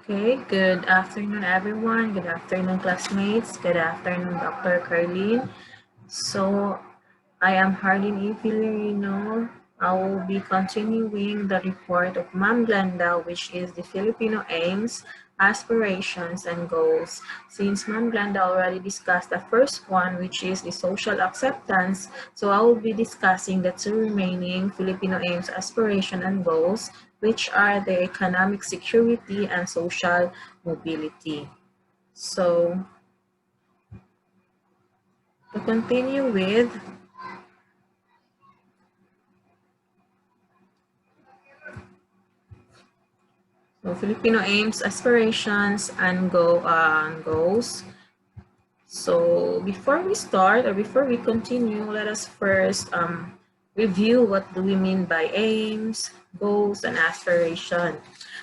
Okay, good afternoon, everyone. Good afternoon, classmates. Good afternoon, Dr. Carlene. So, I am Harlyn Villarino. I will be continuing the report of Ma'am Glenda, which is the Filipino aims, aspirations, and goals. Since Ma'am Glenda already discussed the first one, which is the social acceptance, so I will be discussing the two remaining Filipino aims, aspiration, and goals, which are the economic security and social mobility. So, to continue with, so Filipino aims, aspirations, and goals. So before we start or before we continue, let us first review what do we mean by aims, goals, and aspiration.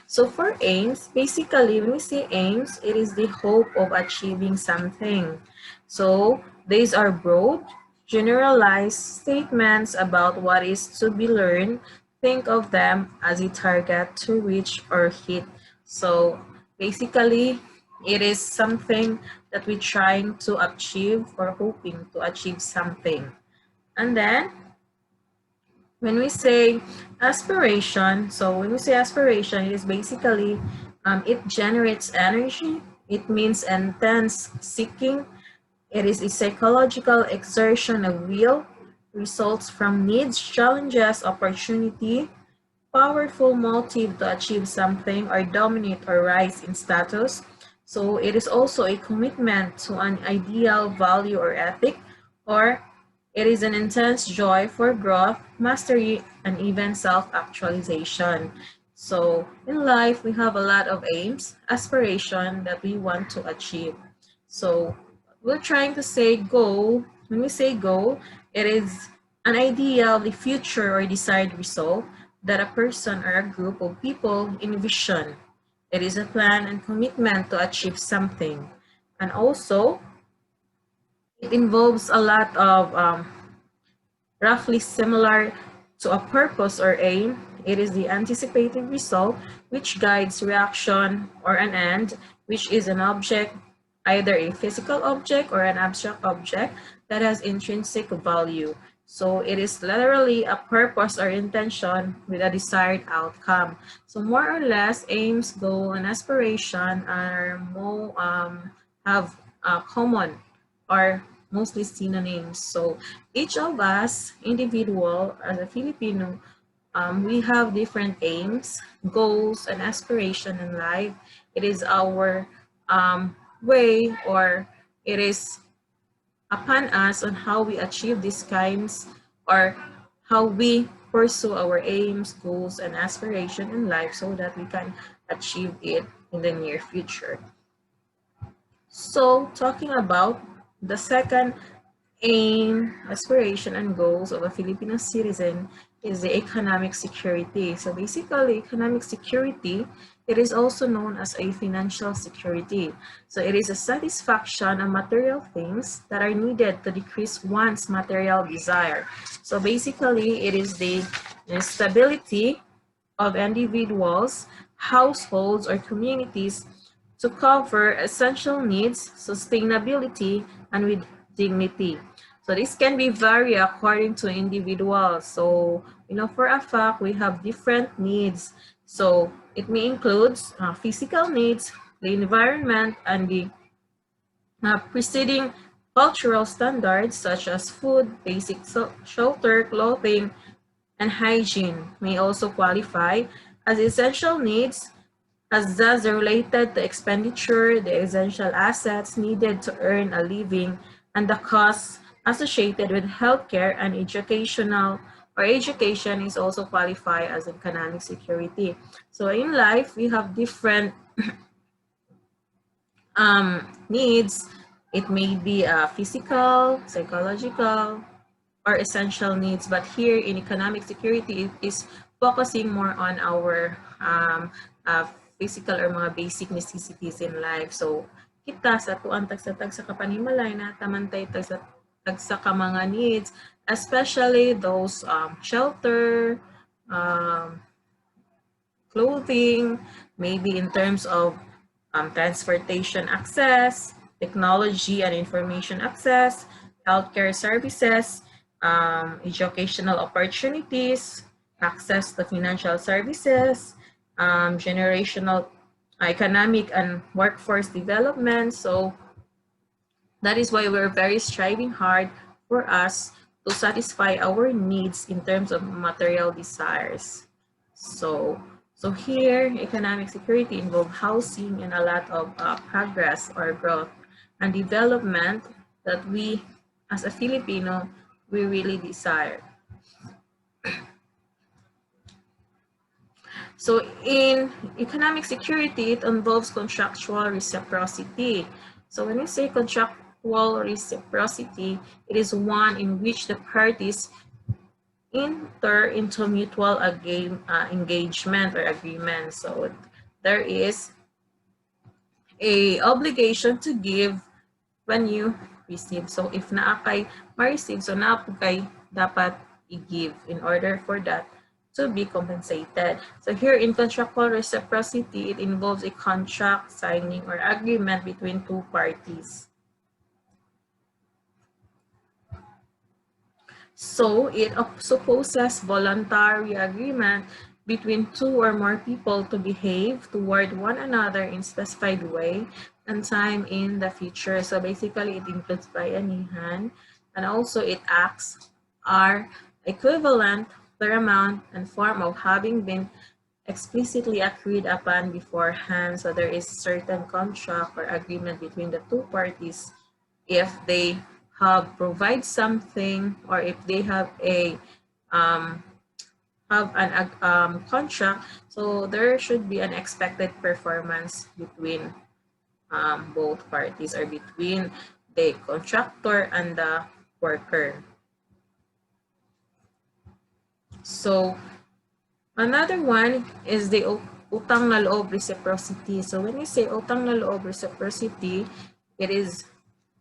So for aims, basically when we say aims, it is the hope of achieving something. So these are broad, generalized statements about what is to be learned. Think of them as a target to reach or hit. So basically, it is something that we're trying to achieve or hoping to achieve something. And then when we say aspiration, so when we say aspiration, it is basically it generates energy. It means intense seeking. It is a psychological exertion of will, results from needs, challenges, opportunity, powerful motive to achieve something or dominate or rise in status. So it is also a commitment to an ideal value or ethic, or it is an intense joy for growth, mastery, and even self-actualization. So in life, we have a lot of aims, aspiration that we want to achieve. So we're trying to say goal. When we say goal, it is an idea of the future or desired result that a person or a group of people envision. It is a plan and commitment to achieve something. And also, it involves a lot of roughly similar to a purpose or aim. It is the anticipated result which guides reaction, or an end, which is an object, either a physical object or an abstract object that has intrinsic value. So it is literally a purpose or intention with a desired outcome. So more or less, aims, goal, and aspiration are more have common or mostly synonyms. So each of us, individual as a Filipino, we have different aims, goals, and aspiration in life. It is our way, or it is upon us on how we achieve these kinds, or how we pursue our aims, goals, and aspiration in life so that we can achieve it in the near future. So talking about the second aim, aspiration, and goals of a Filipino citizen is the economic security. So basically, economic security, it is also known as a financial security. So it is a satisfaction of material things that are needed to decrease one's material desire. So basically, it is the stability of individuals, households, or communities to cover essential needs, sustainability, and with dignity. So this can be vary according to individuals. So, for a fact, we have different needs. So it may include physical needs, the environment, and the preceding cultural standards such as food, basic shelter, clothing, and hygiene may also qualify as essential needs, as thus related to expenditure, the essential assets needed to earn a living, and the costs associated with healthcare and educational or education is also qualified as economic security. So in life, we have different needs. It may be physical, psychological, or essential needs, but here in economic security, it is focusing more on our physical or mga basic necessities in life. So, kita sa tuan tag sa kapanimalay na tamantay tag sa ka mga needs, especially those shelter, clothing, maybe in terms of transportation access, technology and information access, healthcare services, educational opportunities, access to financial services, generational economic and workforce development. So that is why we're very striving hard for us to satisfy our needs in terms of material desires. So, so here, economic security involves housing and a lot of progress or growth and development that we, as a Filipino, we really desire. So in economic security, it involves contractual reciprocity. So when we say contractual reciprocity, it is one in which the parties enter into mutual engagement or agreement. So there is a obligation to give when you receive. So if naa kay ma-receive, so naa po kay dapat i-give in order for that to be compensated. So here in contractual reciprocity, it involves a contract signing or agreement between two parties. So it supposes voluntary agreement between two or more people to behave toward one another in specified way and time in the future. So basically it includes bayanihan, and also it acts are equivalent, paramount, and form of having been explicitly agreed upon beforehand. So there is certain contract or agreement between the two parties if they have provide something or if they have a an contract, so there should be an expected performance between both parties or between the contractor and the worker. So another one is the utang na loob reciprocity. So when we say utang na loob reciprocity, it is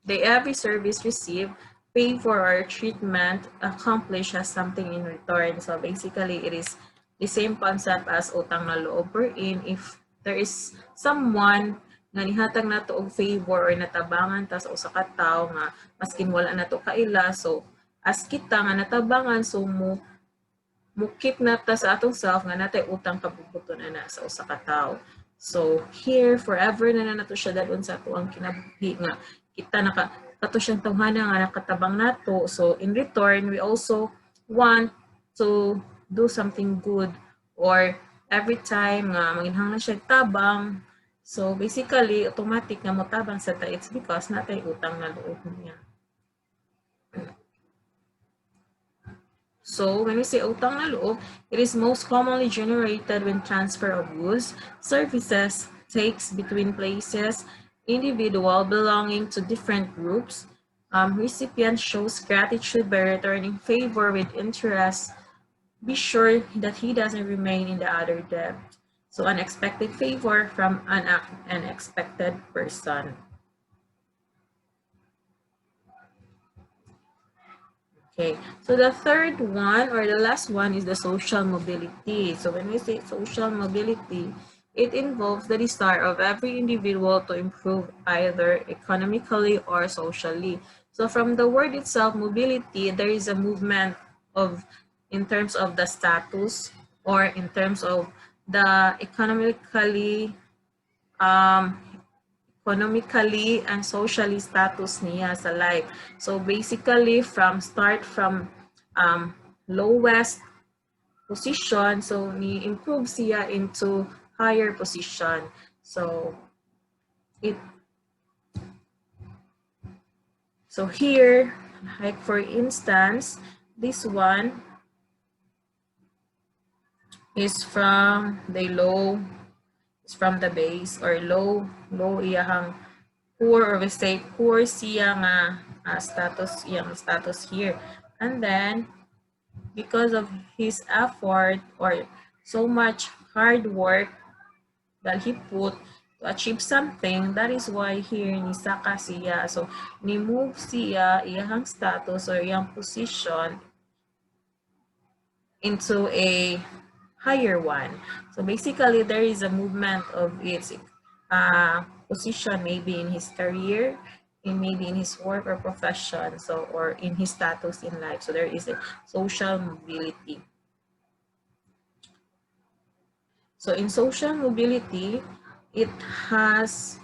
the every service received, pay for or treatment accomplished as something in return. So basically, it is the same concept as utang na loob, wherein if there is someone nga nihatag nato og favor or natabangan ta sa usa ka tawo nga maskin wala nato kaila, so as kita nga natabangan, so mukip na ta sa atong self nga natay utang kabubuton na sa usa ka tawo. So here forever na nato siya dalon sa ato ang kinabuhi nga kita kato siyang tawhana nga nakatabang nato. So in return, we also want to do something good, or every time nga manginhang na siya tabang, so basically automatic nga motabang sa ta, it's because natay utang na loob niya. So when we say utang na loob, it is most commonly generated when transfer of goods, services takes between places, individual belonging to different groups. Recipient shows gratitude by returning favor with interest. Be sure that he doesn't remain in the other debt. So unexpected favor from an unexpected person. Okay, so the third one or the last one is the social mobility. So when we say social mobility, it involves the desire of every individual to improve either economically or socially. So from the word itself, mobility, there is a movement of in terms of the status or in terms of the economically and socially status niya sa life. So basically from lowest position, so ni-improve siya into higher position. So here, like for instance, this one is from the low, is from the base or low iyahang poor, or we say poor siya nga status, iyang status here. And then because of his effort or so much hard work that he put to achieve something, that is why here ni saka siya. So ni move siya iyang status or iyang position into a higher one. So basically there is a movement of its position, maybe in his career, maybe in his work or profession, so or in his status in life. So there is a social mobility. So in social mobility, it has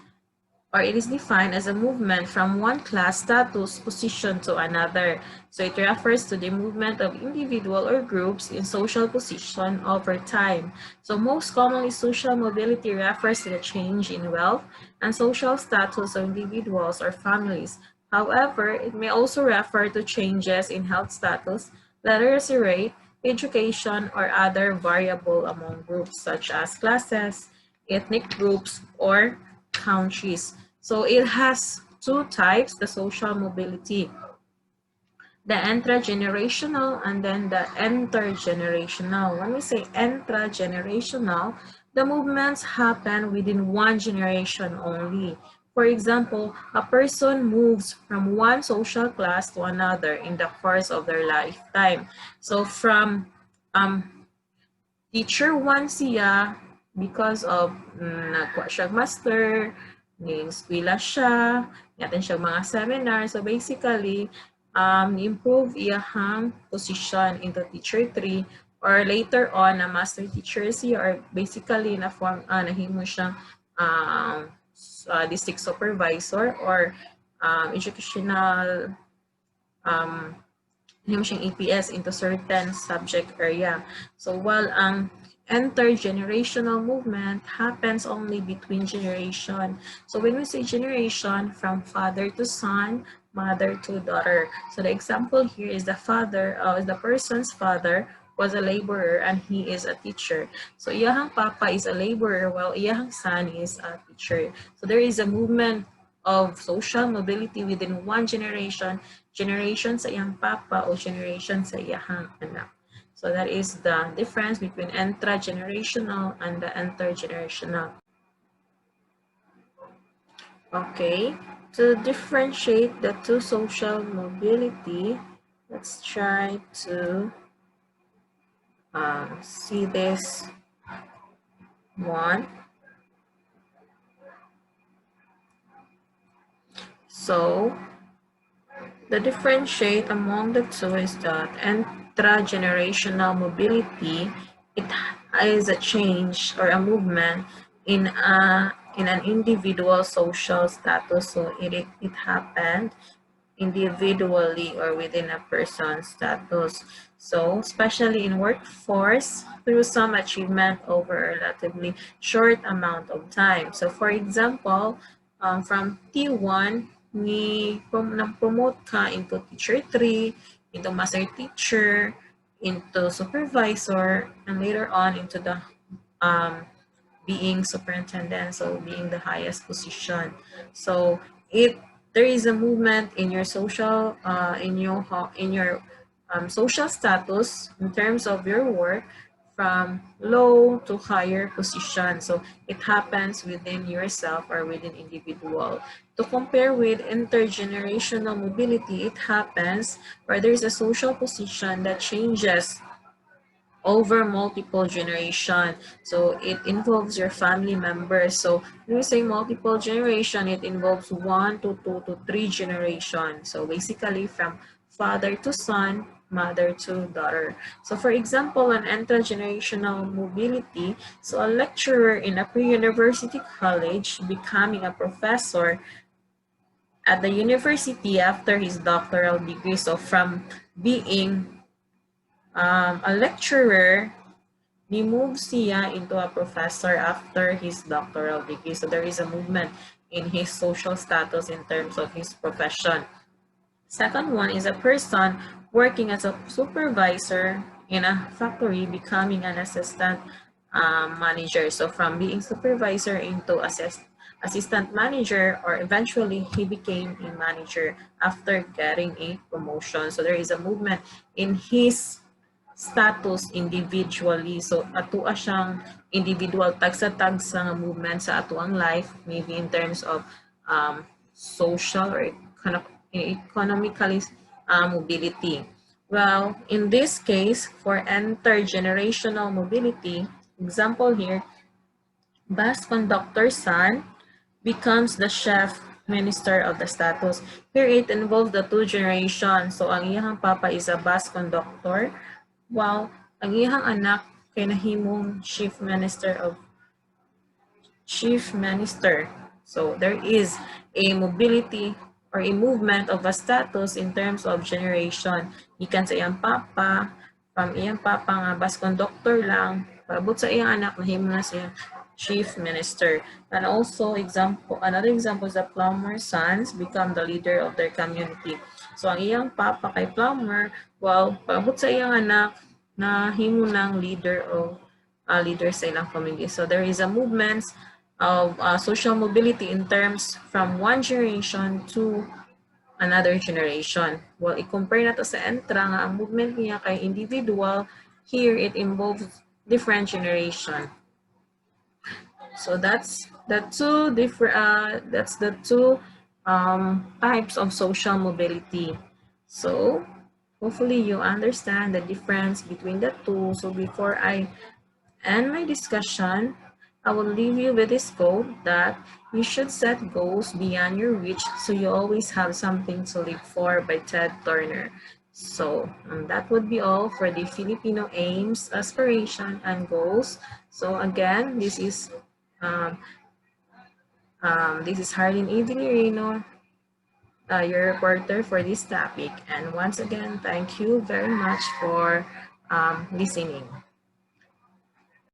or it is defined as a movement from one class status position to another. So it refers to the movement of individual or groups in social position over time. So most commonly, social mobility refers to the change in wealth and social status of individuals or families. However, it may also refer to changes in health status, literacy rate, education, or other variable among groups such as classes, ethnic groups, or countries. So it has two types, the social mobility, the intragenerational and then the intergenerational. When we say intragenerational, the movements happen within one generation only. For example, a person moves from one social class to another in the course of their lifetime. So from teacher 1 siya because of nagkuha siya master, ni-eskwela siya, natin siya mga seminar. So basically, improve iyahang position into teacher 3 or later on na master teacher siya or basically na form nahimo siyang district supervisor or educational siyang EPS into certain subject area. So while ang intergenerational movement happens only between generation. So when we say generation, from father to son, mother to daughter. So the example here is the father, the person's father was a laborer and he is a teacher. So iyahang papa is a laborer while iyahang son is a teacher. So there is a movement of social mobility within one generation sa iyang papa o generation sa iyahang anak. So that is the difference between intragenerational and the intergenerational. Okay, to differentiate the two social mobility, let's try to see this one. So the differentiate among the two is that intragenerational mobility, it is a change or a movement in an individual social status. So it happened individually or within a person's status. So especially in workforce through some achievement over a relatively short amount of time. So for example, from T1, na-promote ka into teacher 3, into master teacher, into supervisor, and later on into the being superintendent, so being the highest position. So there is a movement in your social social status in terms of your work from low to higher position. So it happens within yourself or within individual. To compare with intergenerational mobility, it happens where there is a social position that changes over multiple generation. So it involves your family members. So when we say multiple generation, it involves 1 to 2 to 3 generations. So basically from father to son, mother to daughter. So for example, an intergenerational mobility, so a lecturer in a pre-university college becoming a professor at the university after his doctoral degree. So from being a lecturer, he moves siya into a professor after his doctoral degree. So there is a movement in his social status in terms of his profession. Second one is a person working as a supervisor in a factory becoming an assistant manager. So from being supervisor into assistant manager, or eventually he became a manager after getting a promotion. So there is a movement in his status individually. So ato siyang individual tagsa-tagsa nga movement sa ato ang life, maybe in terms of social or economically mobility. Well, in this case, for intergenerational mobility, example here, bus conductor son becomes the chef minister of the status. Here it involves the two generations. So ang iyang papa is a bus conductor, while ang iyang anak kay nahimong chief minister. So there is a mobility or a movement of a status in terms of generation. Ikan sa iyang papa, from iyang papa nga bus conductor lang, paabot sa iyang anak, nahimo na siya chief minister. And also, another example is the plumber sons become the leader of their community. So ang iyang papa kay plumber, well, paabot sa iyang anak, nahimo ng leader sa ilang community. So there is a movement of social mobility in terms from one generation to another generation. Well, i-compare na to sa entra nga ang movement niya kay individual, here it involves different generation. So that's the two types of social mobility. So hopefully you understand the difference between the two. So before I end my discussion, I will leave you with this quote that you should set goals beyond your reach so you always have something to live for by Ted Turner. So that would be all for the Filipino aims, aspiration, and goals. So again, um, this is Harlyn A. Villarino, your reporter for this topic. And once again, thank you very much for listening.